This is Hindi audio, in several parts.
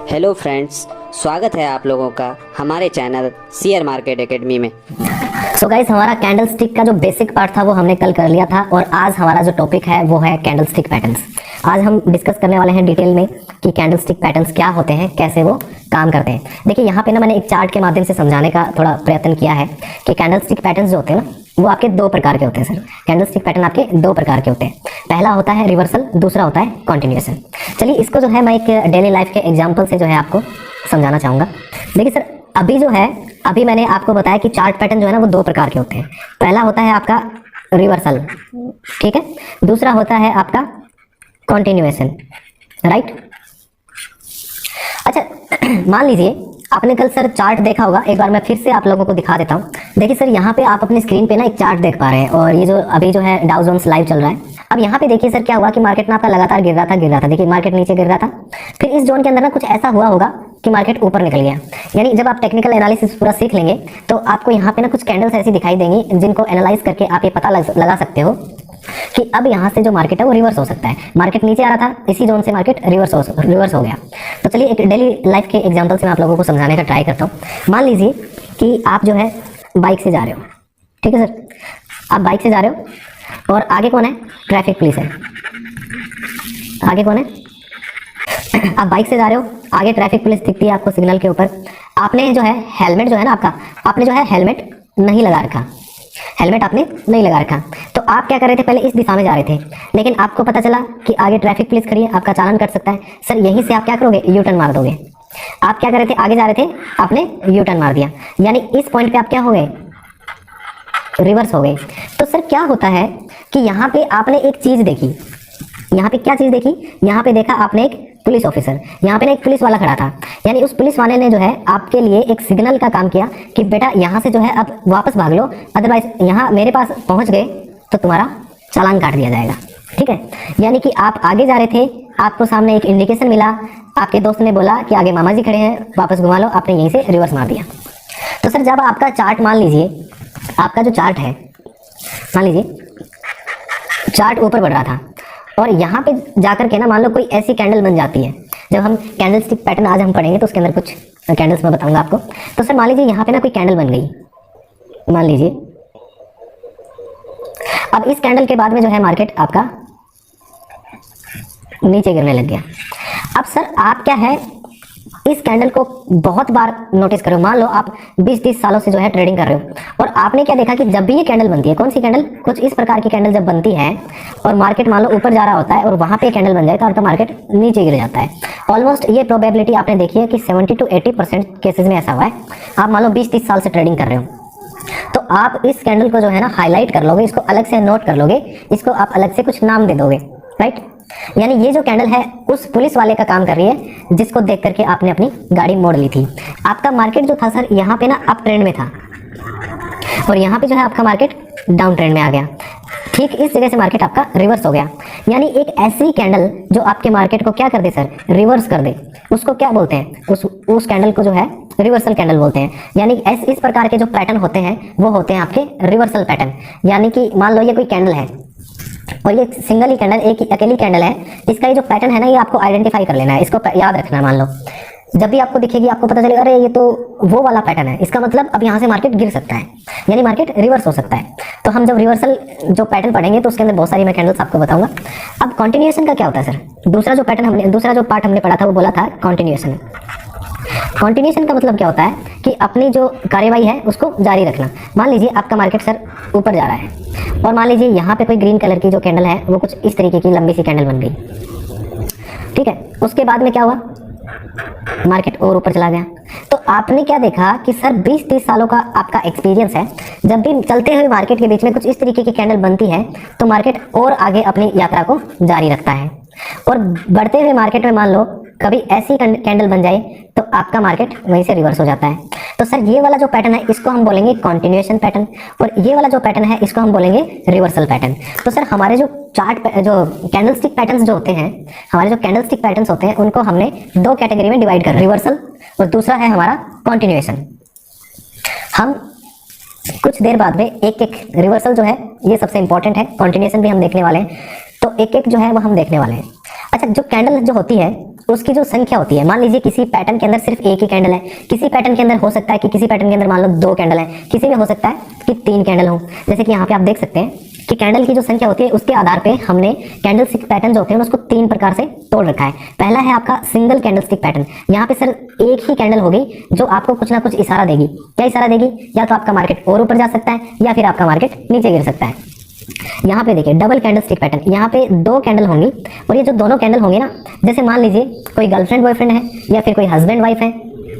हेलो फ्रेंड्स, स्वागत है आप लोगों का हमारे चैनल शेयर मार्केट एकेडमी में। सो गाइस, हमारा कैंडल स्टिक का जो बेसिक पार्ट था वो हमने कल कर लिया था और आज हमारा जो टॉपिक है वो है कैंडल स्टिक पैटर्न्स। आज हम डिस्कस करने वाले हैं डिटेल में कि कैंडल स्टिक पैटर्न्स क्या होते हैं, कैसे वो काम करते हैं। देखिए यहाँ पे ना मैंने एक चार्ट के माध्यम से समझाने का थोड़ा प्रयत्न किया है कि कैंडल स्टिक पैटर्न्स जो होते हैं ना वो आपके दो प्रकार के होते हैं। सर, कैंडल स्टिक पैटर्न आपके दो प्रकार के होते हैं। पहला होता है रिवर्सल, दूसरा होता है कॉन्टिन्यूएशन। चलिए इसको जो है मैं एक डेली लाइफ के एग्जाम्पल से जो है आपको समझाना चाहूँगा। देखिए सर, अभी मैंने आपको बताया कि चार्ट पैटर्न जो है ना वो दो प्रकार के होते हैं। पहला होता है आपका रिवर्सल, ठीक है, दूसरा होता है आपका कॉन्टिन्यूएशन, राइट। अच्छा मान लीजिए आपने कल सर चार्ट देखा होगा, एक बार मैं फिर से आप लोगों को दिखा देता हूँ। देखिए सर, यहाँ पे आप अपनी स्क्रीन पे ना एक चार्ट देख पा रहे हैं और ये जो अभी जो है डाउ जोन्स लाइव चल रहा है। अब यहाँ पे देखिए सर क्या हुआ कि मार्केट ना आपका लगातार गिर रहा था। देखिए मार्केट नीचे गिर रहा था, फिर इस जोन के अंदर ना कुछ ऐसा हुआ होगा कि मार्केट ऊपर निकल गया। यानी जब आप टेक्निकल एनालिसिस पूरा सीख लेंगे तो आपको यहाँ पे ना कुछ कैंडल्स ऐसी दिखाई देंगी जिनको एनालाइज करके आप ये पता लगा सकते हो कि अब यहाँ से जो मार्केट है वो रिवर्स हो सकता है। मार्केट नीचे आ रहा था, इसी जोन से मार्केट रिवर्स हो गया। तो चलिए एक डेली लाइफ के एग्जांपल से मैं आप लोगों को समझाने का ट्राई करता हूँ। मान लीजिए कि आप जो है बाइक से जा रहे हो, ठीक है सर, आप बाइक से जा रहे हो और आगे कौन है? ट्रैफिक पुलिस है। आगे कौन है? आप बाइक से जा रहे हो, आगे ट्रैफिक पुलिस दिखती है आपको सिग्नल के ऊपर। आपने जो है हेलमेट जो है ना आपने जो है हेलमेट नहीं लगा रखा। हेलमेट आपने नहीं लगा रखा, तो आप क्या कर रहे थे? पहले इस दिशा में जा रहे थे, लेकिन आपको पता चला कि आगे ट्रैफिक पुलिस खड़ी है, आपका चालान कट सकता है। सर यहीं से आप क्या करोगे? यू टर्न मार दोगे। आप क्या कर रहे थे? आगे जा रहे थे, आपने यू टर्न मार दिया, यानी इस पॉइंट पे आप क्या हो गए? रिवर्स हो गए। तो सर क्या होता है कि यहाँ पे आपने एक चीज देखी। यहाँ पे क्या चीज देखी? यहाँ पे देखा आपने एक पुलिस ऑफिसर, यहाँ पे ना एक पुलिस वाला खड़ा था। यानी उस पुलिस वाले ने जो है आपके लिए एक सिग्नल का काम किया कि बेटा यहाँ से जो है अब वापस भाग लो, अदरवाइज यहाँ मेरे पास पहुंच गए तो तुम्हारा चालान काट दिया जाएगा, ठीक है। यानी कि आप आगे जा रहे थे, आपको सामने एक इंडिकेशन मिला, आपके दोस्त ने बोला कि आगे मामा जी खड़े हैं, वापस घुमा लो, आपने यहीं से रिवर्स मार दिया। तो सर जब आपका चार्ट, मान लीजिए आपका जो चार्ट है, मान लीजिए चार्ट ऊपर बढ़ रहा था और यहाँ पे जाकर के ना मान लो कोई ऐसी कैंडल बन जाती है। जब हम कैंडल स्टिक पैटर्न आज हम पढ़ेंगे तो उसके अंदर कुछ कैंडल्स मैं बताऊंगा आपको। तो सर मान लीजिए यहाँ पे ना कोई कैंडल बन गई, मान लीजिए। अब इस कैंडल के बाद में जो है मार्केट आपका नीचे गिरने लग गया। अब सर आप क्या है, इस कैंडल को बहुत बार नोटिस करो। मान लो आप 20-30 सालों से जो है ट्रेडिंग कर रहे हो और आपने क्या देखा कि जब भी ये कैंडल बनती है, कौन सी कैंडल? कुछ इस प्रकार की कैंडल जब बनती है और मार्केट मान लो ऊपर जा रहा होता है और वहां पे कैंडल बन जाए तो आपका मार्केट नीचे गिर जाता है। ऑलमोस्ट ये प्रोबेबिलिटी आपने देखी है कि 70 to 80% केसेस में ऐसा हुआ है। आप मान लो 20-30 साल से ट्रेडिंग कर रहे हो तो आप इस कैंडल को जो है ना हाईलाइट कर लोगे, इसको अलग से नोट कर लोगे, इसको आप अलग से कुछ नाम दे दोगे, राइट। यानी ये जो कैंडल है उस पुलिस वाले का काम कर रही है जिसको देख करके आपने अपनी गाड़ी मोड़ ली थी। आपका मार्केट जो था सर यहाँ पे ना अप ट्रेंड में था और यहाँ पे जो है आपका मार्केट डाउन ट्रेंड में आ गया। ठीक इस जगह से मार्केट आपका रिवर्स हो गया। यानी एक ऐसी कैंडल जो आपके मार्केट को क्या कर दे सर? रिवर्स कर दे, उसको क्या बोलते हैं? उस कैंडल को जो है रिवर्सल कैंडल बोलते हैं। यानी इस प्रकार के जो पैटर्न होते हैं वो होते हैं आपके रिवर्सल पैटर्न। यानी कि मान लो ये कोई कैंडल है और ये सिंगल ही कैंडल, एक ही अकेली कैंडल है, इसका ये जो पैटर्न है ना ये आपको आइडेंटिफाई कर लेना है, इसको याद रखना है। मान लो जब भी आपको दिखेगी आपको पता चलेगा अरे ये तो वो वाला पैटर्न है, इसका मतलब अब यहाँ से मार्केट गिर सकता है, यानी मार्केट रिवर्स हो सकता है। तो हम जब रिवर्सल जो पैटर्न पढ़ेंगे तो उसके अंदर बहुत सारी मैं कैंडल्स आपको बताऊंगा। अब कॉन्टिन्यूएशन का क्या होता है सर? दूसरा जो पार्ट हमने पढ़ा था वो बोला था कॉन्टिन्यूएशन। कॉन्टिन्यूएशन का मतलब क्या होता है कि अपनी जो कार्यवाही है उसको जारी रखना। मान लीजिए आपका मार्केट सर ऊपर जा रहा है और मान लीजिए यहाँ पे कोई ग्रीन कलर की जो कैंडल है वो कुछ इस तरीके की लंबी सी कैंडल बन गई, ठीक है। उसके बाद में क्या हुआ? मार्केट और ऊपर चला गया। तो आपने क्या देखा कि सर 20-30 सालों का आपका एक्सपीरियंस है, जब भी चलते हुए मार्केट के बीच में कुछ इस तरीके की कैंडल बनती है तो मार्केट और आगे अपनी यात्रा को जारी रखता है और बढ़ते हुए मार्केट में मान लो कभी ऐसी कैंडल बन जाए तो आपका मार्केट वहीं से रिवर्स हो जाता है। तो सर ये वाला जो पैटर्न है इसको हम बोलेंगे कॉन्टिन्यूएशन पैटर्न और ये वाला जो पैटर्न है इसको हम बोलेंगे रिवर्सल पैटर्न। तो सर हमारे जो कैंडल स्टिक पैटर्न्स जो होते हैं, हमारे जो कैंडल स्टिक पैटर्न्स होते हैं उनको हमने दो कैटेगरी में डिवाइड कर, रिवर्सल और दूसरा है हमारा कॉन्टिन्यूएशन। हम कुछ देर बाद में एक एक रिवर्सल जो है ये सबसे इंपॉर्टेंट है, कॉन्टिन्यूएशन भी हम देखने वाले हैं, तो एक एक जो है वो हम देखने वाले हैं। अच्छा, जो कैंडल जो होती है उसकी जो संख्या होती है, मान लीजिए किसी पैटर्न के अंदर सिर्फ एक ही कैंडल है, किसी पैटर्न के अंदर हो सकता है कि किसी पैटर्न के अंदर मान लो 2 कैंडल है, किसी में हो सकता है कि 3 कैंडल हो। जैसे कि यहाँ पे आप देख सकते हैं कि कैंडल की जो संख्या होती है उसके आधार पे हमने कैंडल स्टिक पैटर्न जो होते हैं उसको 3 प्रकार से तोड़ रखा है। पहला है आपका सिंगल कैंडल स्टिक पैटर्न। यहाँ पे सर एक ही कैंडल होगी जो आपको कुछ ना कुछ इशारा देगी। क्या इशारा देगी? या तो आपका मार्केट और ऊपर जा सकता है या फिर आपका मार्केट नीचे गिर सकता है। यहाँ पे देखिए डबल कैंडल स्टिक पैटर्न, यहाँ पे 2 कैंडल होंगी और ये जो दोनों कैंडल होंगे ना, जैसे मान लीजिए कोई गर्लफ्रेंड बॉयफ्रेंड है या फिर कोई हस्बैंड वाइफ है,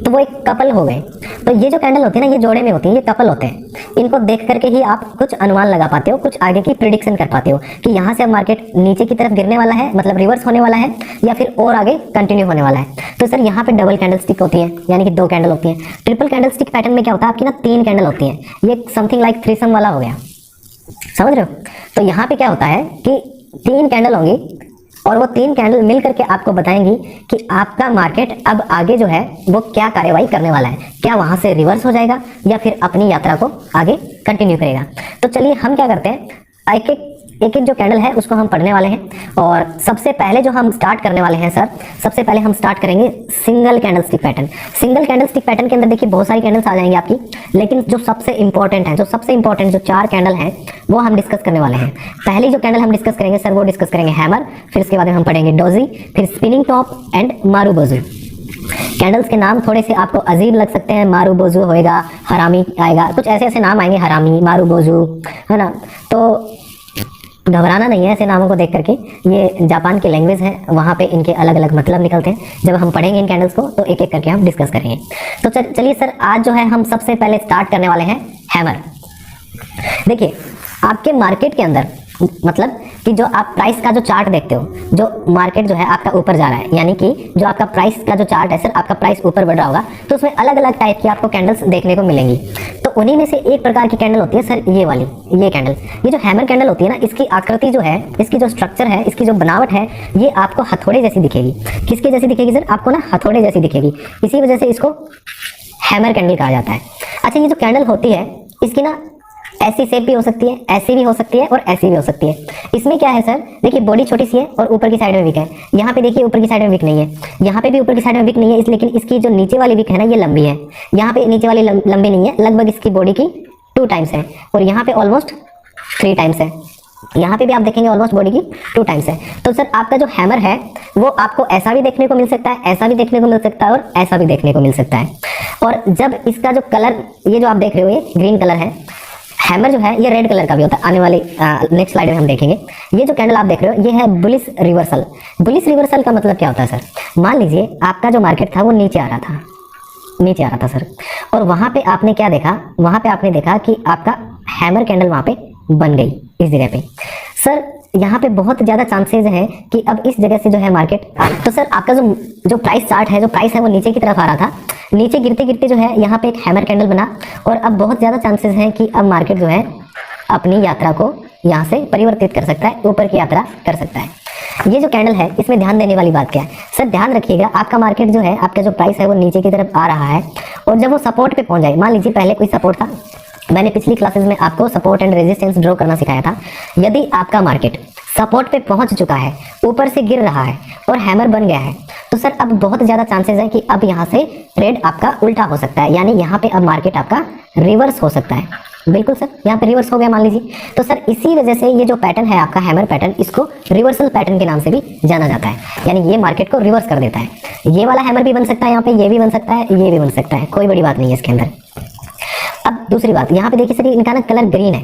तो वो एक कपल हो गए। तो ये जो कैंडल होती है ना, ये जोड़े में होती है, ये कपल होते हैं। इनको देख करके ही आप कुछ अनुमान लगा पाते हो, कुछ आगे की प्रिडिक्शन कर पाते हो कि यहाँ से अब मार्केट नीचे की तरफ गिरने वाला है, मतलब रिवर्स होने वाला है, या फिर और आगे कंटिन्यू होने वाला है। तो सर यहाँ पे डबल कैंडल स्टिक होती है, यानी कि 2 कैंडल होती है। ट्रिपल कैंडल स्टिक पैटर्न में क्या होता है, आपकी ना 3 कैंडल होती है। ये समथिंग लाइक थ्रीसम वाला हो गया, समझ रहे हो? तो यहाँ पे क्या होता है कि 3 कैंडल होंगी और वो 3 कैंडल मिल करके आपको बताएंगी कि आपका मार्केट अब आगे जो है वो क्या कार्यवाही करने वाला है। क्या वहां से रिवर्स हो जाएगा या फिर अपनी यात्रा को आगे कंटिन्यू करेगा। तो चलिए हम क्या करते हैं, एक एक जो कैंडल है उसको हम पढ़ने वाले हैं। और सबसे पहले जो हम स्टार्ट करने वाले हैं सर, सबसे पहले हम स्टार्ट करेंगे single candle stick pattern. Single candle stick pattern के अंदर देखिए बहुत सारी कैंडल्स आ जाएंगी आपकी, लेकिन जो सबसे इंपॉर्टेंट है, जो 4 कैंडल हैं वो हम डिस्कस करने वाले हैं। पहली जो कैंडल हम डिस्कस करेंगे सर, वो डिस्कस करेंगे हैमर, फिर इसके बाद हम पढ़ेंगे डोजी, फिर spinning top and marubozu. Candles के नाम थोड़े से आपको अजीब लग सकते हैं, मारूबोजू होएगा, हरामी आएगा, कुछ ऐसे ऐसे नाम आएंगे, हरामी, मारूबोजू, है ना। तो घबराना नहीं है ऐसे नामों को देख करके, ये जापान की लैंग्वेज है, वहाँ पे इनके अलग अलग मतलब निकलते हैं। जब हम पढ़ेंगे इन कैंडल्स को तो एक एक करके हम डिस्कस करेंगे। तो चलिए सर, आज जो है हम सबसे पहले स्टार्ट करने वाले हैं हैमर। देखिए आपके मार्केट के अंदर, मतलब कि जो आप प्राइस का जो चार्ट देखते हो, जो मार्केट जो है आपका ऊपर जा रहा है, यानी कि जो आपका प्राइस का जो चार्ट है सर, आपका प्राइस ऊपर बढ़ रहा होगा, तो उसमें अलग अलग टाइप की आपको कैंडल्स देखने को मिलेंगी। तो उन्हीं में से एक प्रकार की कैंडल होती है सर ये वाली, ये कैंडल। ये जो हैमर कैंडल होती है ना, इसकी आकृति जो है, इसकी जो स्ट्रक्चर है, इसकी जो बनावट है, ये आपको हथौड़े जैसी दिखेगी। किसके जैसी दिखेगी सर? आपको ना हथौड़े जैसी दिखेगी। इसी वजह से इसको हैमर कैंडल कहा जाता है। अच्छा, ये जो कैंडल होती है इसकी ना ऐसी शेप भी हो सकती है, ऐसी भी हो सकती है और ऐसी भी हो सकती है। इसमें क्या है सर, देखिए बॉडी छोटी सी है और ऊपर की साइड में विक है। यहाँ पे देखिए ऊपर की साइड में विक नहीं है, यहाँ पे भी ऊपर की साइड में विक नहीं है, लेकिन इसकी जो नीचे वाली विक है ना, ये लंबी है। यहाँ पे नीचे वाली लंबी नहीं है, लगभग इसकी बॉडी की 2 टाइम्स है, और यहाँ पे ऑलमोस्ट 3 टाइम्स है। यहाँ पे भी आप देखेंगे ऑलमोस्ट बॉडी की 2 टाइम्स है। तो सर आपका जो हैमर है वो आपको ऐसा भी देखने को मिल सकता है, ऐसा भी देखने को मिल सकता है और ऐसा भी देखने को मिल सकता है। और जब इसका जो कलर, ये जो आप देख रहे हो, ये ग्रीन कलर है। हैमर जो है ये रेड कलर का भी होता है, आने वाली नेक्स्ट स्लाइड में हम देखेंगे। ये जो कैंडल आप देख रहे हो, ये है बुलिश रिवर्सल। बुलिश रिवर्सल का मतलब क्या होता है सर? मान लीजिए आपका जो मार्केट था वो नीचे आ रहा था सर, और वहां पे आपने क्या देखा, वहां पे आपने देखा कि आपका हैमर कैंडल वहां पे बन गई इस जगह पे। सर यहाँ पे बहुत ज्यादा चांसेस हैं कि अब इस जगह से जो है मार्केट तो सर आपका जो प्राइस चार्ट है, जो प्राइस है वो नीचे की तरफ आ रहा था। नीचे गिरते गिरते जो है यहाँ पे एक हैमर कैंडल बना, और अब बहुत ज्यादा चांसेस हैं कि अब मार्केट जो है अपनी यात्रा को यहाँ से परिवर्तित कर सकता है, ऊपर की यात्रा कर सकता है। ये जो कैंडल है इसमें ध्यान देने वाली बात क्या है सर? ध्यान रखिएगा, आपका मार्केट जो है, आपका जो प्राइस है वो नीचे की तरफ आ रहा है, और जब वो सपोर्ट पे पहुंच जाए, मान लीजिए पहले कोई सपोर्ट था, मैंने पिछली क्लासेस में आपको सपोर्ट एंड रेजिस्टेंस ड्रॉ करना सिखाया था। यदि आपका मार्केट सपोर्ट पे पहुंच चुका है, ऊपर से गिर रहा है और हैमर बन गया है, तो सर अब बहुत ज्यादा चांसेस है कि अब यहाँ से ट्रेड आपका उल्टा हो सकता है, यानी यहाँ पे अब मार्केट आपका रिवर्स हो सकता है। बिल्कुल सर, यहाँ पे रिवर्स हो गया मान लीजिए। तो सर इसी वजह से ये जो पैटर्न है आपका हैमर पैटर्न, इसको रिवर्सल पैटर्न के नाम से भी जाना जाता है, यानी ये मार्केट को रिवर्स कर देता है। ये वाला हैमर भी बन सकता है, यहाँ पे ये भी बन सकता है, ये भी बन सकता है, कोई बड़ी बात नहीं है इसके अंदर। अब दूसरी बात, यहाँ पे देखिए सर इनका ना कलर ग्रीन है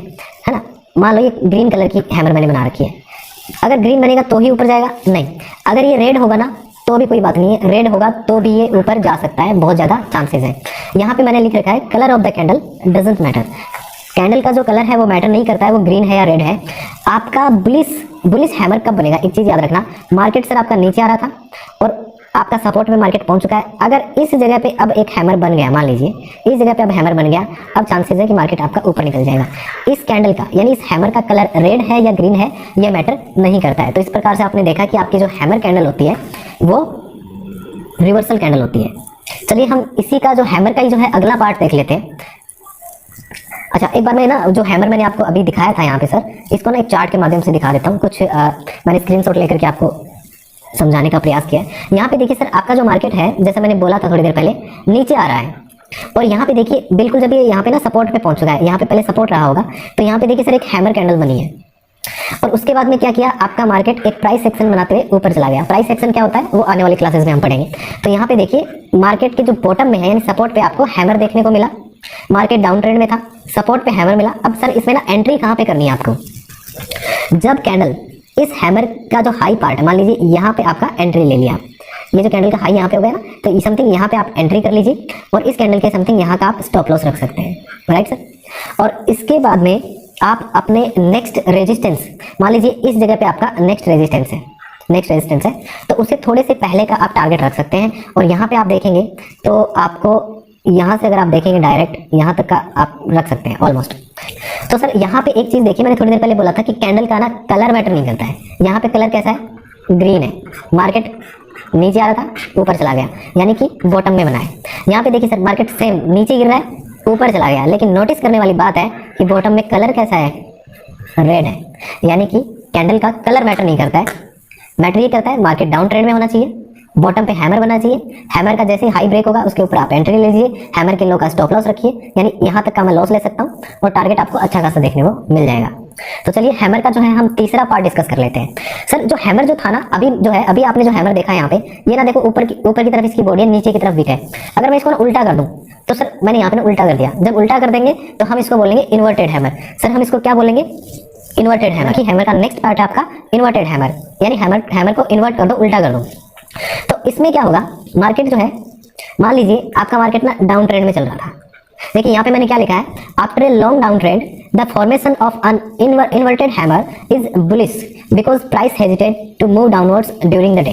ना। मान लो ये ग्रीन कलर की हैमर मैंने बना रखी है, अगर ग्रीन बनेगा तो ही ऊपर जाएगा? नहीं। अगर ये रेड होगा ना तो भी कोई बात नहीं है, रेड होगा तो भी ये ऊपर जा सकता है, बहुत ज्यादा चांसेस है। यहाँ पे मैंने लिख रखा है colour of the candle doesn't matter. Candle का जो कलर है वो मैटर नहीं करता है, वो ग्रीन है या रेड है। आपका बुलिश हैमर कब बनेगा, एक चीज याद रखना, मार्केट सर आपका नीचे आ रहा था और आपका सपोर्ट में मार्केट पहुंच चुका है। अगर इस जगह पे अब एक हैमर बन गया, मान लीजिए इस जगह पे अब हैमर बन गया, अब चांसेस है कि मार्केट आपका ऊपर निकल जाएगा। इस कैंडल का, यानी इस हैमर का कलर रेड है या ग्रीन है, ये मैटर नहीं करता है। तो इस प्रकार से आपने देखा कि आपकी जो हैमर कैंडल होती है वो रिवर्सल कैंडल होती है। चलिए हम इसी का जो हैमर का ही जो है अगला पार्ट देख लेते हैं। अच्छा, एक बार मैं ना जो हैमर मैंने आपको अभी दिखाया था यहाँ पे सर, इसको ना एक चार्ट के माध्यम से दिखा देता हूँ। कुछ मैंने स्क्रीनशॉट लेकर के आपको समझाने का प्रयास किया है। यहाँ पे देखिए सर, आपका जो मार्केट है, जैसा मैंने बोला था थोड़ी देर पहले, नीचे आ रहा है और यहाँ पे देखिए बिल्कुल जब ये यहाँ पे ना सपोर्ट पे पहुंच चुका है, यहाँ पे पहले सपोर्ट रहा होगा, तो यहाँ पे देखिए सर एक हैमर कैंडल बनी है और उसके बाद में क्या किया, आपका मार्केट एक प्राइस एक्शन बनाते हुए ऊपर चला गया। प्राइस एक्शन क्या होता है वो आने वाली क्लासेस में हम पढ़ेंगे। तो यहाँ पे देखिए मार्केट के जो बॉटम में है यानी सपोर्ट पे आपको हैमर देखने को मिला, मार्केट डाउन ट्रेंड में था, सपोर्ट पे हैमर मिला। अब सर इसमें ना एंट्री कहाँ पे करनी है आपको, जब कैंडल इस हैमर का जो हाई पार्ट है, मान लीजिए यहाँ पे आपका एंट्री ले लिया, ये जो कैंडल का हाई यहाँ पे हो गया ना, तो ये समथिंग यहाँ पे आप एंट्री कर लीजिए और इस कैंडल के समथिंग यहाँ का आप स्टॉप लॉस रख सकते हैं, राइट सर। और इसके बाद में आप अपने नेक्स्ट रेजिस्टेंस, मान लीजिए इस जगह पे आपका नेक्स्ट रेजिस्टेंस है, तो उससे थोड़े से पहले का आप टारगेट रख सकते हैं। और यहाँ पे आप देखेंगे तो आपको यहाँ से अगर आप देखेंगे डायरेक्ट यहाँ तक का आप रख सकते हैं ऑलमोस्ट। तो सर यहाँ पे एक चीज देखिए, मैंने थोड़ी देर पहले बोला था कि कैंडल का ना कलर मैटर नहीं करता है। यहाँ पे कलर कैसा है, ग्रीन है, मार्केट नीचे आ रहा था ऊपर चला गया, यानी कि बॉटम में बना है। यहाँ पे देखिए सर मार्केट सेम नीचे गिर रहा है ऊपर चला गया, लेकिन नोटिस करने वाली बात है कि बॉटम में कलर कैसा है, रेड है, यानी कि कैंडल का कलर मैटर नहीं करता है। मैटर ये करता है मार्केट डाउन ट्रेंड में होना चाहिए, बॉटम पे हैमर बनना चाहिए, हैमर का जैसे हाई ब्रेक होगा उसके ऊपर आप एंट्री लीजिए, हैमर के लो का स्टॉप लॉस रखिए, यानी यहाँ तक का मैं लॉस ले सकता हूँ और टारगेट आपको अच्छा खासा देखने को मिल जाएगा। तो चलिए हैमर का जो है हम तीसरा पार्ट डिस्कस कर लेते हैं। सर जो हैमर जो था ना, अभी जो है अभी आपने जो हैमर देखा है यहाँ पे, ये ना देखो ऊपर की तरफ इसकी बॉडी है, नीचे की तरफ विक है। अगर मैं इसको ना उल्टा कर दूं, तो सर मैंने यहाँ पे ना उल्टा कर दिया, जब उल्टा कर देंगे तो हम इसको बोलेंगे इन्वर्टेड हैमर। सर हम इसको क्या बोलेंगे, इन्वर्टेड हैमर। कि हैमर का नेक्स्ट पार्ट है आपका इन्वर्टेड हैमर, यानी हैमर को इन्वर्ट कर दो, उल्टा कर दो। तो इसमें क्या होगा, मार्केट जो है मान लीजिए आपका मार्केट ना डाउन ट्रेंड में चल रहा था। देखिए यहाँ पे मैंने क्या लिखा है, after a long down trend the formation of an inverted hammer is bullish because price hesitate to move downwards during the day.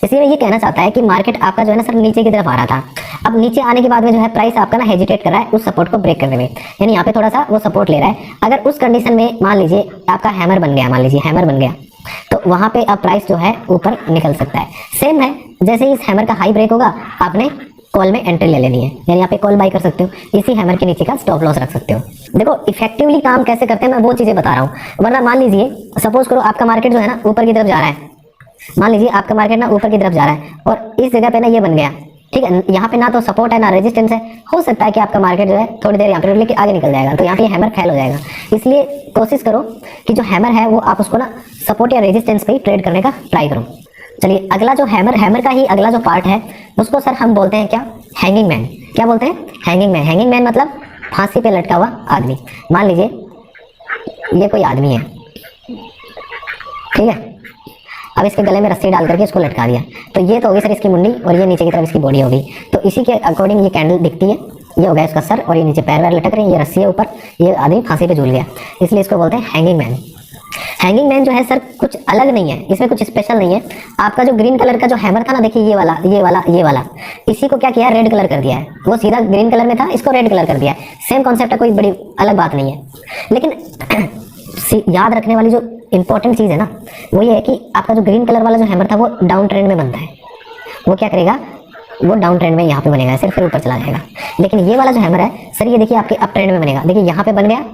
इसलिए ये कहना चाहता है कि मार्केट आपका जो है ना सर नीचे की तरफ आ रहा था, अब नीचे आने के बाद में जो है प्राइस आपका ना हेजिटेट कर रहा है उस सपोर्ट को ब्रेक करने में, यानी यहाँ पे थोड़ा सा वो सपोर्ट ले रहा है। अगर उस कंडीशन में मान लीजिए आपका हैमर बन गया, मान लीजिए हैमर बन गया, तो वहां पे अब प्राइस जो है ऊपर निकल सकता है। सेम है, जैसे ही इस हैमर का हाई ब्रेक होगा आपने कॉल में एंट्री ले लेनी है, यानी यहाँ पे कॉल बाई कर सकते हो, इसी हैमर के नीचे का स्टॉप लॉस रख सकते हो। देखो इफेक्टिवली काम कैसे करते हैं मैं वो चीजें बता रहा हूँ। वरना मान लीजिए सपोज करो आपका मार्केट जो है ना ऊपर की तरफ जा रहा है, मान लीजिए आपका मार्केट ना ऊपर की तरफ जा रहा है और इस जगह पे ना ये बन गया, ठीक है, यहाँ पे ना तो सपोर्ट है ना रेजिस्टेंस है, हो सकता है कि आपका मार्केट जो है थोड़ी देर यहाँ पे लेके आगे निकल जाएगा, तो यहाँ पे हैमर फेल हो जाएगा। इसलिए कोशिश करो कि जो हैमर है वो आप उसको ना सपोर्ट या रेजिस्टेंस पे ही ट्रेड करने का ट्राई करो। चलिए अगला जो हैमर का ही अगला जो पार्ट है उसको सर हम बोलते हैं क्या, हैंगिंग मैन। क्या बोलते हैं, हैंगिंग मैन। हैंगिंग मैन मतलब फांसी पे लटका हुआ आदमी। मान लीजिए ये कोई आदमी है, ठीक है, अब इसके गले में रस्सी डाल करके इसको लटका दिया, तो ये तो होगी सर इसकी मुंडी और ये नीचे की तरफ इसकी बॉडी होगी। तो इसी के अकॉर्डिंग ये कैंडल दिखती है, ये हो गया इसका सर और ये नीचे पैर वैर लटक रहे हैं, ये रस्सी है ऊपर, ये आदमी फांसी पे झूल गया, इसलिए इसको बोलते हैं हैंगिंग मैन। हैंगिंग मैन जो है सर कुछ अलग नहीं है, इसमें कुछ स्पेशल नहीं है। आपका जो ग्रीन कलर का जो हैमर था ना, देखिए ये वाला, इसी को क्या किया, रेड कलर कर दिया है। वो सीधा ग्रीन कलर में था, इसको रेड कलर कर दिया है। सेम कॉन्सेप्ट है, कोई बड़ी अलग बात नहीं है। लेकिन याद रखने वाली जो इंपॉर्टेंट चीज है ना वो ये है कि आपका जो ग्रीन कलर वाला जो हैमर था वो डाउन ट्रेंड में बनता है। वो क्या करेगा, वो डाउन ट्रेंड में यहाँ पे बनेगा, सिर्फ फिर ऊपर चला जाएगा। लेकिन ये वाला जो हैमर है सर ये देखिए आपके अप ट्रेंड में बनेगा। देखिए यहाँ पे बन गया,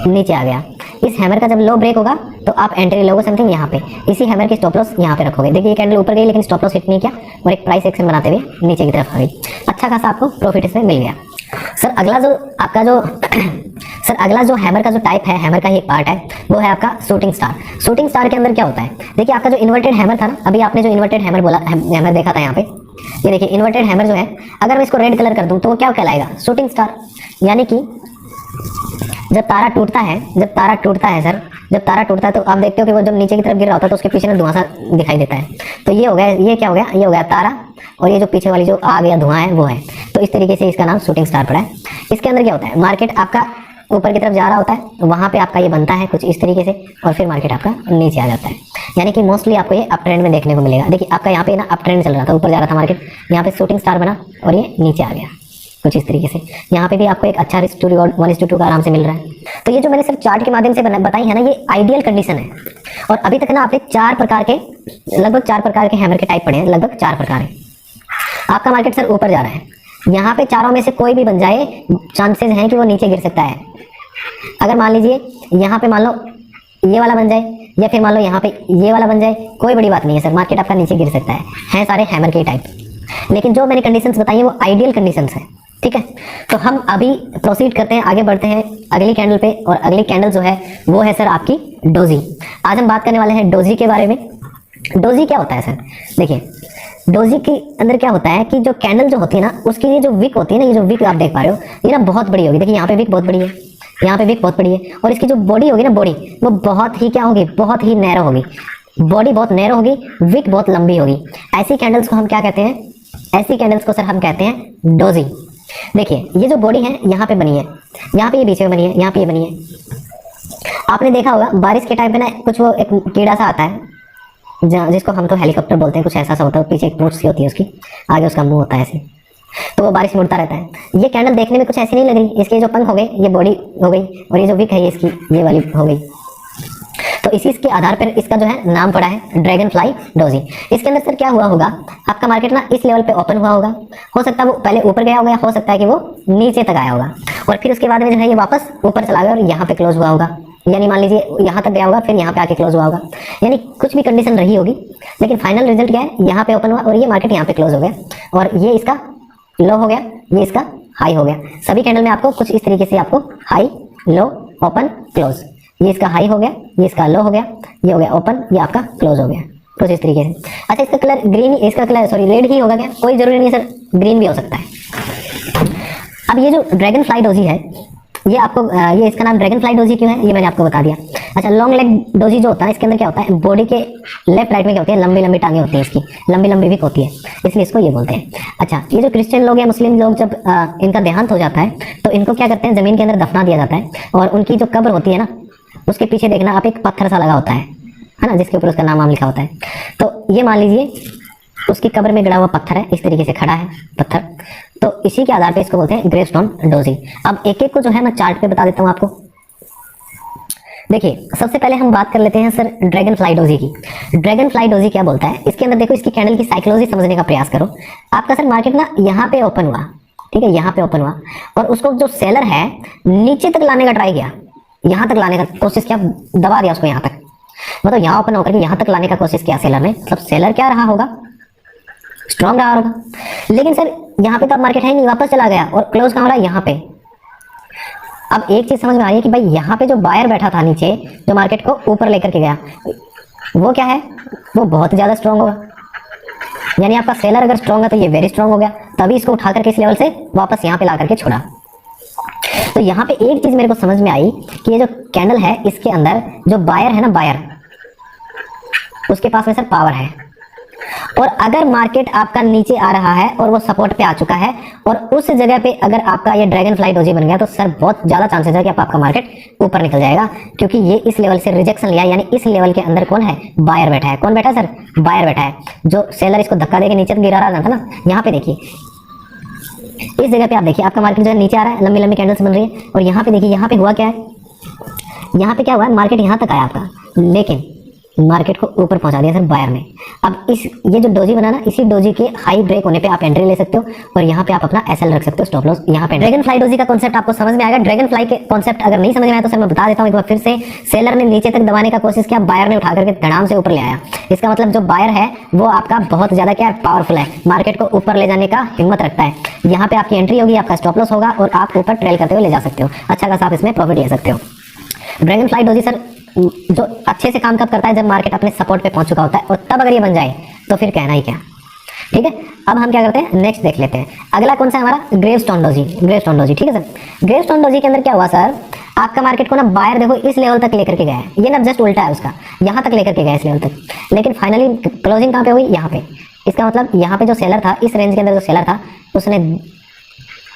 नीचे आ गया। इस हैमर का जब लो ब्रेक होगा तो आप एंट्री लोगे समथिंग यहाँ पे, इसी हैमर की स्टॉप लॉस यहाँ पे रखोगे। देखिए ये कैंडल ऊपर गई लेकिन स्टॉप लॉस हिट नहीं किया और एक प्राइस एक्शन बनाते हुए नीचे की तरफ आ गई। अच्छा खासा आपको प्रॉफिट इसमें मिल गया। सर अगला जो हैमर का जो टाइप है, हैमर का ही एक पार्ट है, वो है आपका शूटिंग स्टार। शूटिंग स्टार के अंदर क्या होता है, देखिए आपका जो इन्वर्टेड हैमर था ना, अभी आपने जो इन्वर्टेड हैमर बोला, हैमर देखा था यहाँ पे, ये देखिए इन्वर्टेड हैमर जो है, अगर मैं इसको रेड कलर कर दूं तो वो क्या कहलाएगा, शूटिंग स्टार। यानी कि जब तारा टूटता है सर, जब तारा टूटता है तो आप देखते हो कि वो जब नीचे की तरफ गिर रहा होता है तो उसके पीछे में धुआं सा दिखाई देता है। तो ये हो गया, ये क्या हो गया, ये हो गया तारा, और ये जो पीछे वाली जो आग या धुआं है वो है। तो इस तरीके से इसका नाम शूटिंग स्टार पड़ा है। इसके अंदर क्या होता है, मार्केट आपका ऊपर की तरफ जा रहा होता है, तो वहां पे आपका ये बनता है कुछ इस तरीके से, और फिर मार्केट आपका नीचे आ जाता है। यानी कि मोस्टली आपको ये अप ट्रेंड में देखने को मिलेगा। देखिए आपका यहाँ पे ना अप ट्रेंड चल रहा था, ऊपर जा रहा था मार्केट, यहाँ पे शूटिंग स्टार बना और ये नीचे आ गया कुछ इस तरीके से। यहाँ पे भी आपको एक अच्छा रिस्क टू रिवॉर्ड 1:2 का आराम से मिल रहा है। तो ये जो मैंने सिर्फ चार्ट के माध्यम से बताई है ना, ये आइडियल कंडीशन है। और अभी तक ना आपने लगभग 4 प्रकार के हैमर के टाइप पढ़े हैं, लगभग 4 प्रकार है। आपका मार्केट सर ऊपर जा रहा है, यहाँ पे चारों में से कोई भी बन जाए, चांसेस हैं कि वो नीचे गिर सकता है। अगर मान लीजिए यहाँ पे मान लो ये वाला बन जाए, या फिर मान लो यहाँ पे ये वाला बन जाए, कोई बड़ी बात नहीं है सर, मार्केट आपका नीचे गिर सकता है सारे हैमर के टाइप। लेकिन जो मैंने कंडीशंस बताई है वो आइडियल कंडीशंस है, ठीक है। तो हम अभी प्रोसीड करते हैं, आगे बढ़ते हैं अगली कैंडल पे, और अगली कैंडल जो है वो है सर आपकी डोजी। आज हम बात करने वाले हैं डोजी के बारे में। डोजी क्या होता है सर? देखिए डोजी के अंदर क्या होता है कि जो कैंडल जो होती है ना, उसकी ये जो विक होती है ना, ये जो विक आप देख पा रहे हो ये ना बहुत बड़ी होगी। देखिए यहाँ पे विक बहुत बड़ी है, यहाँ पे विक बहुत बड़ी है, और इसकी जो बॉडी होगी ना, बॉडी वो बहुत ही क्या होगी, बहुत ही नैरो होगी। बॉडी बहुत नैरो होगी, विक बहुत लंबी होगी। ऐसी कैंडल्स को हम क्या कहते हैं? ऐसी कैंडल्स को सर हम कहते हैं डोजी। देखिए ये जो बॉडी है यहाँ पे बनी है, यहाँ पे ये बीच में बनी है, यहाँ पे ये बनी है। आपने देखा होगा बारिश के टाइम पे ना कुछ वो एक कीड़ा सा आता है, जिसको हम तो हेलीकॉप्टर बोलते हैं, कुछ ऐसा सा होता है, पीछे एक पूंछ सी होती है उसकी, आगे उसका मुंह होता है ऐसे, तो वो बारिश में उड़ता रहता है। ये कैंडल देखने में कुछ ऐसी नहीं लग रही, इसके जो पंख हो गए, ये बॉडी हो गई, और ये जो विक है ये इसकी ये वाली हो गई। तो इसी के आधार पर इसका जो है नाम पड़ा है ड्रैगन फ्लाई डोजी। इसके अंदर सर क्या हुआ होगा, आपका मार्केट ना इस लेवल पे ओपन हुआ होगा, हो सकता है वो पहले ऊपर गया होगा, हो सकता है कि वो नीचे तक आया होगा, और फिर उसके बाद में जो है ये वापस ऊपर चला गया और यहाँ पे क्लोज हुआ होगा। यानी मान लीजिए यहाँ तक गया होगा, फिर यहाँ पे आके क्लोज हुआ होगा, यानी कुछ भी कंडीशन रही होगी, लेकिन फाइनल रिजल्ट क्या है, यहाँ पे ओपन हुआ और ये मार्केट यहाँ पे क्लोज हो गया, और ये इसका लो हो गया, ये इसका हाई हो गया। सभी कैंडल में आपको कुछ इस तरीके से आपको हाई लो ओपन क्लोज, ये इसका हाई हो गया, ये इसका लो हो गया, ये हो गया ओपन, ये आपका क्लोज हो गया, कुछ इस तरीके से। अच्छा इसका कलर ग्रीन, इसका कलर सॉरी रेड ही होगा क्या? कोई जरूरी नहीं है सर, ग्रीन भी हो सकता है। अब ये जो ड्रैगन फ्लाई डोजी है, ये आपको ये इसका नाम ड्रैगन फ्लाई डोजी क्यों है ये मैंने आपको बता दिया। अच्छा लॉन्ग लेग डोजी जो होता है, इसके अंदर क्या होता है, बॉडी के लेफ्ट राइट में क्या होती है, लंबी लंबी टांगे होती है, इसकी लंबी लंबी विक होती है, इसलिए इसको ये बोलते हैं। अच्छा ये जो क्रिश्चियन लोग या मुस्लिम लोग जब इनका देहांत हो जाता है तो इनको क्या करते हैं, जमीन के अंदर दफना दिया जाता है, और उनकी जो कब्र होती है ना, उसके पीछे देखना आप एक पत्थर सा लगा होता है ना, जिसके ऊपर उसका नाम लिखा होता है। तो ये मान लीजिए उसकी कब्र में गड़ा हुआ पत्थर है, इस तरीके से खड़ा है पत्थर, तो इसी के आधार पे इसको बोलते हैं ग्रेवस्टोन डोजी। अब एक एक को जो है मैं चार्ट पे बता देता हूँ आपको। देखिए सबसे पहले हम बात कर लेते हैं सर ड्रैगन फ्लाई डोजी की। ड्रैगन फ्लाई डोजी क्या बोलता है, इसके अंदर देखो, इसकी कैंडल की साइकोलॉजी समझने का प्रयास करो। आपका सर मार्केट ना यहाँ पे ओपन हुआ, ठीक है, यहाँ पे ओपन हुआ, और उसको जो सेलर है नीचे तक लाने का ट्राई किया, यहाँ तक लाने का कोशिश किया, दबा दिया उसको यहाँ तक, मतलब यहाँ ओपन होकर के यहाँ तक लाने का कोशिश किया सेलर ने। मतलब सेलर क्या रहा होगा, स्ट्रॉन्ग रहा होगा, लेकिन सर यहाँ पे तो अब मार्केट है नहीं, वापस चला गया और क्लोज कहाँ हो रहा है, यहाँ पे। अब एक चीज समझ में आ रही है कि भाई यहाँ पे जो बायर बैठा था नीचे, जो मार्केट को ऊपर लेकर के गया, वो क्या है, वो बहुत ज्यादा स्ट्रॉन्ग होगा। यानी आपका सेलर अगर स्ट्रॉन्ग है तो ये वेरी स्ट्रॉन्ग हो गया, तभी इसको उठा करके इस लेवल से वापस यहाँ पे ला करके छोड़ा। तो यहाँ पे एक चीज मेरे को समझ में आई कि ये जो कैंडल है, इसके अंदर जो बायर है ना, बायर, उसके पास में सर पावर है, और अगर मार्केट आपका नीचे आ रहा है और वो सपोर्ट पे आ चुका है, और उस जगह पे अगर आपका ये ड्रैगन फ्लाई डोजी बन गया, तो सर बहुत ज्यादा चांसेस है कि आपका मार्केट ऊपर निकल जाएगा, क्योंकि ये इस लेवल से रिजेक्शन लिया, यानी इस लेवल के अंदर कौन है, बायर बैठा है। कौन बैठा है सर, बायर बैठा है। जो सेलर इसको धक्का देके नीचे गिरा रहा था ना, यहाँ पे देखिए इस जगह पे आप देखिए आपका मार्केट जो है नीचे आ रहा है, लंबी लंबी कैंडल्स बन रही है, और यहाँ पे देखिए यहाँ पे हुआ क्या है, यहाँ पे क्या हुआ है, मार्केट यहाँ तक आया आपका, लेकिन मार्केट को ऊपर पहुंचा दिया सर बायर ने। अब इस ये जो डोजी बना ना, इसी डोजी के हाई ब्रेक होने पे आप एंट्री ले सकते हो, और यहाँ पे आप अपना एसएल रख सकते हो, स्टॉप लॉस यहाँ पे। ड्रैगन फ्लाई डोजी का कॉन्सेप्ट आपको समझ में आएगा। ड्रैगन फ्लाई के कॉन्सेप्ट अगर नहीं समझ में आया तो सर मैं बता देता हूँ एक बार फिर से। सेलर ने नीचे तक दबाने का कोशिश किया, बायर ने उठा करके धड़ाम से ऊपर ले आया। इसका मतलब जो बायर है वो आपका बहुत ज्यादा क्या पावरफुल है, मार्केट को ऊपर ले जाने का हिम्मत रखता है। यहाँ पे आपकी एंट्री होगी, आपका स्टॉप लॉस होगा, और आप ऊपर ट्रेल करते हुए ले जा सकते हो, अच्छा खासा आप इसमें प्रॉफिट ले सकते हो। ड्रैगन फ्लाई डोजी सर जो अच्छे से काम कब करता है, जब मार्केट अपने सपोर्ट पे पहुंच चुका होता है, और तब अगर ये बन जाए तो फिर कहना ही क्या। ठीक है, अब हम क्या करते हैं, नेक्स्ट देख लेते हैं। अगला कौन सा है हमारा, ग्रेवस्टोन डोजी। ग्रेवस्टोन डोजी, ठीक है सर। ग्रेवस्टोन डोजी के अंदर क्या हुआ सर, आपका मार्केट को ना बायर देखो इस लेवल तक लेकर के गया है, ये ना जस्ट उल्टा है उसका, यहाँ तक लेकर के गया इस लेवल तक, लेकिन फाइनली क्लोजिंग कहाँ पे हुई, यहाँ पे। इसका मतलब यहाँ पे जो सेलर था, इस रेंज के अंदर जो सेलर था, उसने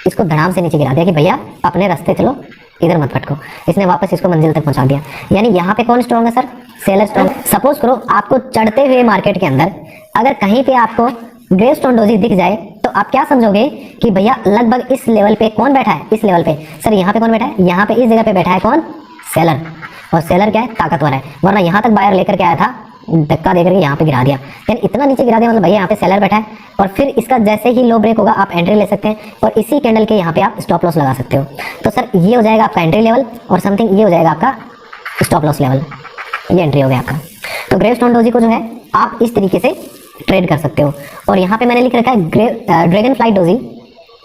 इसको धड़ाम से नीचे गिरा दिया कि भैया अपने रास्ते चलो, इधर मत भटको। इसने वापस इसको मंजिल तक पहुंचा दिया। यानी यहाँ पे कौन स्ट्रॉन्ग है सर, सेलर स्ट्रॉन्ग। सपोज करो आपको चढ़ते हुए मार्केट के अंदर अगर कहीं पे आपको ग्रेवस्टोन डोजी दिख जाए, तो आप क्या समझोगे कि भैया लगभग इस लेवल पे कौन बैठा है, इस लेवल पे। सर यहाँ पे कौन बैठा है, यहाँ पे इस जगह पे बैठा है कौन, सेलर। और सेलर क्या है, ताकतवर है, वरना यहाँ तक बायर लेकर के आया था, धक्का देकर के यहाँ पे गिरा दिया। यानी इतना नीचे गिरा दिया, मतलब भैया यहाँ पे सेलर बैठा है, और फिर इसका जैसे ही लो ब्रेक होगा आप एंट्री ले सकते हैं, और इसी कैंडल के यहाँ पे आप स्टॉप लॉस लगा सकते हो। तो सर ये हो जाएगा आपका एंट्री लेवल, और समथिंग ये हो जाएगा आपका स्टॉप लॉस लेवल। ये एंट्री हो गया आपका। तो ग्रेवस्टोन डोजी को जो है आप इस तरीके से ट्रेड कर सकते हो। और यहाँ पे मैंने लिख रखा है dragon fly doji.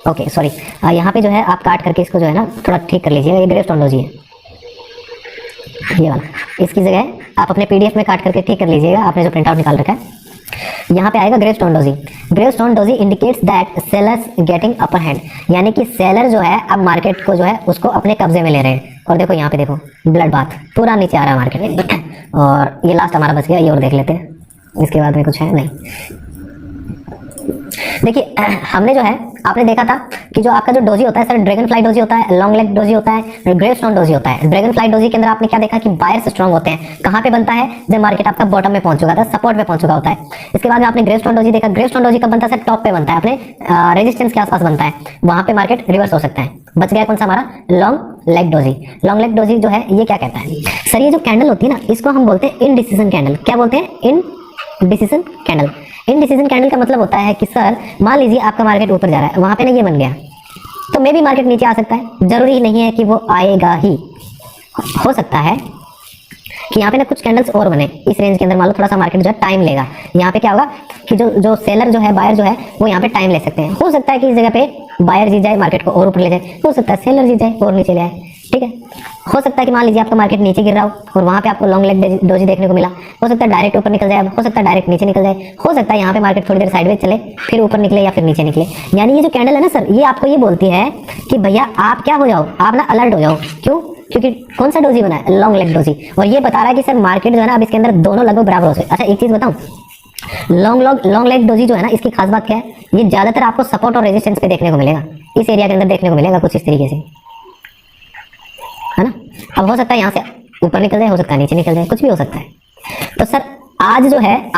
Okay sorry, यहाँ पे जो है आप काट करके इसको जो है ना थोड़ा ठीक कर लीजिएगा। ये ग्रेवस्टोन डोजी है, ये वाला, इसकी जगह आप अपने पीडीएफ में काट करके ठीक कर लीजिएगा, आपने जो प्रिंट आउट निकाल रखा है। यहाँ पे आएगा gravestone doji. Gravestone doji indicates that sellers getting upper hand, यानी कि सेलर जो है अब मार्केट को जो है उसको अपने कब्जे में ले रहे हैं। और देखो यहाँ पे देखो ब्लड बाथ पूरा नीचे आ रहा है मार्केट में। और ये लास्ट हमारा बच गया, ये और देख लेते हैं, इसके बाद में कुछ है नहीं। देखिए हमने जो है आपने देखा था कि जो आपका जो डोजी होता है सर, ड्रैगन फ्लाई डोजी होता है, लॉन्ग लेग डोजी होता है, ग्रेवस्टोन डोजी होता है। ड्रैगन फ्लाई डोजी के अंदर आपने क्या देखा कि बायर्स स्ट्रांग होते हैं। कहां पे बनता है? जब मार्केट आपका बॉटम में पहुंच चुका था, सपोर्ट में पहुंच चुका होता है। इसके बाद में आपने ग्रेवस्टोन डोजी देखा। ग्रेवस्टोन डोजी कब बनता है सर? टॉप पे बनता है, अपने रेजिस्टेंस के आसपास बनता है, वहां पे मार्केट रिवर्स हो सकता है। बच गया कौन सा हमारा? Long leg doji. Long leg doji जो है ये क्या कहता है सर? ये जो कैंडल होती है ना, इसको हम बोलते हैं इनडिसीजन कैंडल। क्या बोलते हैं? Indecision candle. इनडिसीजन कैंडल का मतलब होता है कि सर मान लीजिए आपका मार्केट ऊपर जा रहा है, वहां पे ना ये बन गया, तो मे भी मार्केट नीचे आ सकता है। जरूरी नहीं है कि वो आएगा ही, हो सकता है कि यहाँ पे ना कुछ कैंडल्स और बने इस रेंज के अंदर। मान लो थोड़ा सा मार्केट जो है टाइम लेगा, यहाँ पे क्या होगा कि जो सेलर जो है, बायर जो है, वो यहाँ पे टाइम ले सकते हैं। हो सकता है कि इस जगह पे बायर जीत जाए, मार्केट को और ऊपर ले जाए, हो सकता है सेलर जीत जाए और नीचे ले आए। ठीक है, हो सकता है कि मान लीजिए आपका मार्केट नीचे गिर रहा हो और वहां पे आपको लॉन्ग लेग डोजी देखने को मिला, हो सकता है डायरेक्ट ऊपर निकल जाए, हो सकता है डायरेक्ट नीचे निकल जाए, हो सकता है यहाँ पे मार्केट थोड़ी देर साइडवेज चले, फिर ऊपर निकले या फिर नीचे निकले। यानी ये जो कैंडल है ना सर, ये आपको ये बोलती है कि भैया आप क्या हो जाओ, आप ना अलर्ट हो जाओ। क्यों? क्योंकि कौन सा डोजी बना है? Long leg doji. और ये बता रहा है कि सर मार्केट जो है ना अब इसके अंदर दोनों लगभग बराबर हो सकते। अच्छा एक चीज बताऊं, लॉन्ग लेग डोजी जो है ना, इसकी खास बात क्या है? ये ज्यादातर आपको सपोर्ट और रेजिस्टेंस पे देखने को मिलेगा, इस एरिया के अंदर देखने को मिलेगा कुछ इस तरीके से, है ना। अब हो सकता है यहाँ से ऊपर निकल जाए, हो सकता है नीचे निकल जाए, कुछ भी हो सकता है। तो सर आज जो है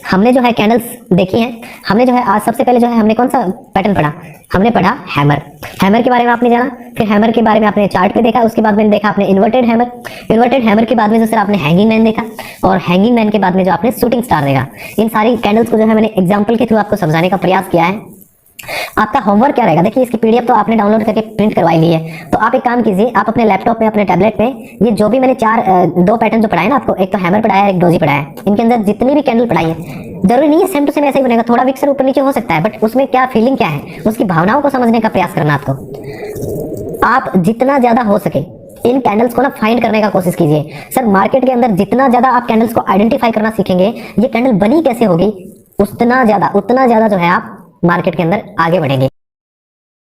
हमने जो है कैंडल्स देखी हैं। हमने जो है आज सबसे पहले जो है हमने कौन सा पैटर्न पढ़ा? हमने पढ़ा हैमर। हैमर के बारे में आपने जाना, फिर हैमर के बारे में आपने चार्ट पे देखा, उसके बाद में देखा आपने इन्वर्टेड हैमर। इन्वर्टेड हैमर के बाद में जो सर आपने हैंगिंग मैन देखा, और हैंगिंग मैन के बाद में जो आपने शूटिंग स्टार देखा। इन सारी कैंडल्स को जो है मैंने एग्जाम्पल के थ्रू आपको समझाने का प्रयास किया है। आपका होमवर्क क्या रहेगा? देखिए इसकी पीडीएफ तो आपने डाउनलोड करके प्रिंट करवाई ली है, तो आप एक काम कीजिए, आप अपने लैपटॉप में, अपने टैबलेट में, ये जो भी मैंने दो पैटर्न जो पढ़ाए ना आपको, एक तो हैमर पढ़ाया है, एक डोजी पढ़ाया है, इनके अंदर जितनी भी कैंडल पढ़ाई है, जरूरी नहीं है सेम टू सेम ऐसा ही बनेगा, थोड़ा विक्सर ऊपर नीचे हो सकता है, बट उसमें क्या फीलिंग क्या है, उसकी भावनाओं को समझने का प्रयास करना आपको। आप जितना ज्यादा हो सके इन कैंडल्स को ना फाइंड करने का कोशिश कीजिए। सर मार्केट के अंदर जितना ज्यादा आप कैंडल्स को आइडेंटिफाई करना सीखेंगे, ये कैंडल बनी कैसे होगी, उतना ज्यादा जो है आप मार्केट के अंदर आगे बढ़ेंगे।